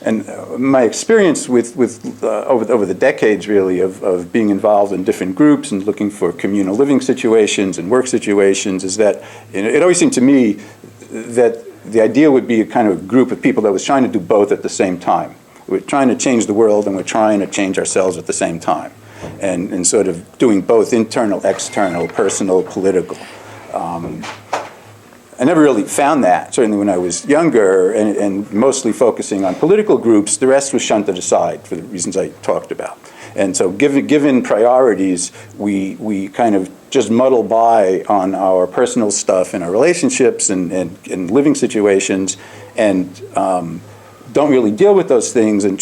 And my experience over the decades, really, of being involved in different groups and looking for communal living situations and work situations is that it always seemed to me that the idea would be a kind of group of people that was trying to do both at the same time. We're trying to change the world and we're trying to change ourselves at the same time. And sort of doing both internal, external, personal, political. I never really found that, certainly when I was younger, and mostly focusing on political groups. The rest was shunted aside for the reasons I talked about. And so given priorities, we kind of just muddle by on our personal stuff and our relationships and living situations, and don't really deal with those things and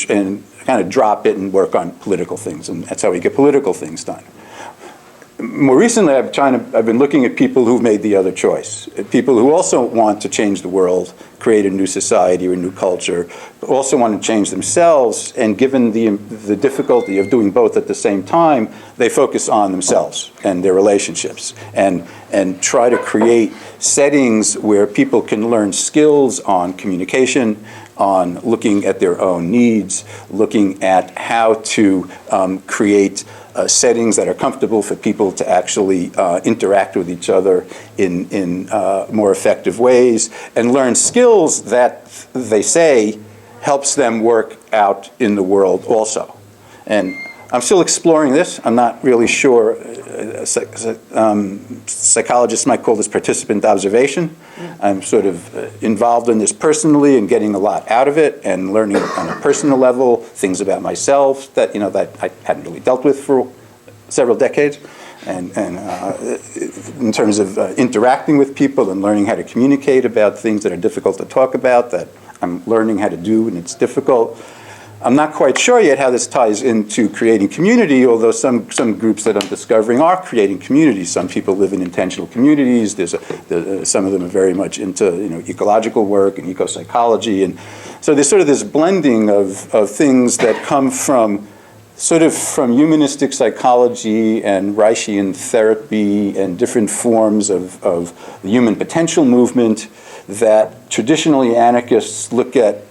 kind of drop it and work on political things. And that's how we get political things done. More recently, I've been looking at people who've made the other choice, people who also want to change the world, create a new society or a new culture, but also want to change themselves. And given the difficulty of doing both at the same time, they focus on themselves and their relationships, and try to create settings where people can learn skills on communication, on looking at their own needs, looking at how to create settings that are comfortable for people to actually interact with each other in more effective ways, and learn skills that they say helps them work out in the world also. And I'm still exploring this. I'm not really sure. Psychologists might call this participant observation. I'm sort of involved in this personally and getting a lot out of it and learning on a personal level things about myself that that I hadn't really dealt with for several decades. And in terms of interacting with people and learning how to communicate about things that are difficult to talk about, that I'm learning how to do and it's difficult. I'm not quite sure yet how this ties into creating community, although some groups that I'm discovering are creating community. Some people live in intentional communities. Some of them are very much into ecological work and eco-psychology. And so there's sort of this blending of things that come from humanistic psychology and Reichian therapy and different forms of the human potential movement that traditionally anarchists look at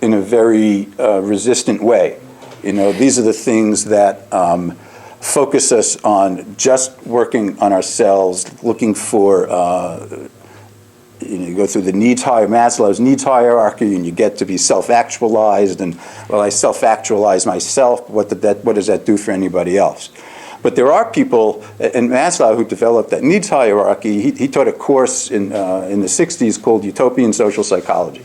in a very resistant way. These are the things that focus us on just working on ourselves, looking for, you go through the Maslow's needs hierarchy, and you get to be self-actualized, and, well, I self-actualize myself, what does that do for anybody else? But there are people, and Maslow, who developed that needs hierarchy, he taught a course in the 60s called Utopian Social Psychology.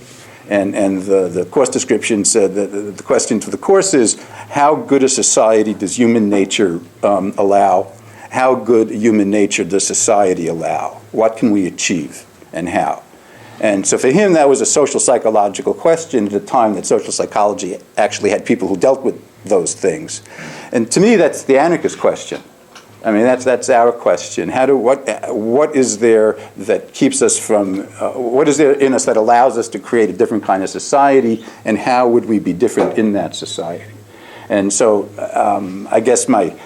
And the course description said that the question for the course is, how good a society does human nature allow? How good human nature does society allow? What can we achieve and how? And so for him, that was a social psychological question at a time that social psychology actually had people who dealt with those things. And to me, that's the anarchist question. I mean, that's our question. What is there that keeps us from, what is there in us that allows us to create a different kind of society, and how would we be different in that society? And so I guess my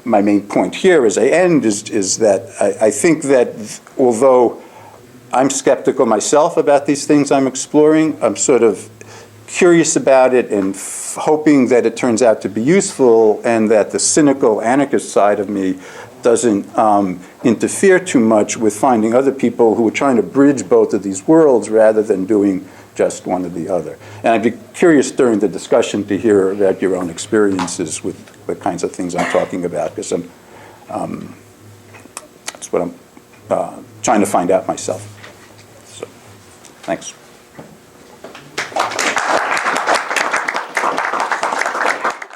main point here as I end is that I think that although I'm skeptical myself about these things I'm exploring, I'm sort of curious about it and hoping that it turns out to be useful, and that the cynical anarchist side of me doesn't interfere too much with finding other people who are trying to bridge both of these worlds rather than doing just one or the other. And I'd be curious during the discussion to hear about your own experiences with the kinds of things I'm talking about, because that's what I'm trying to find out myself. So, thanks.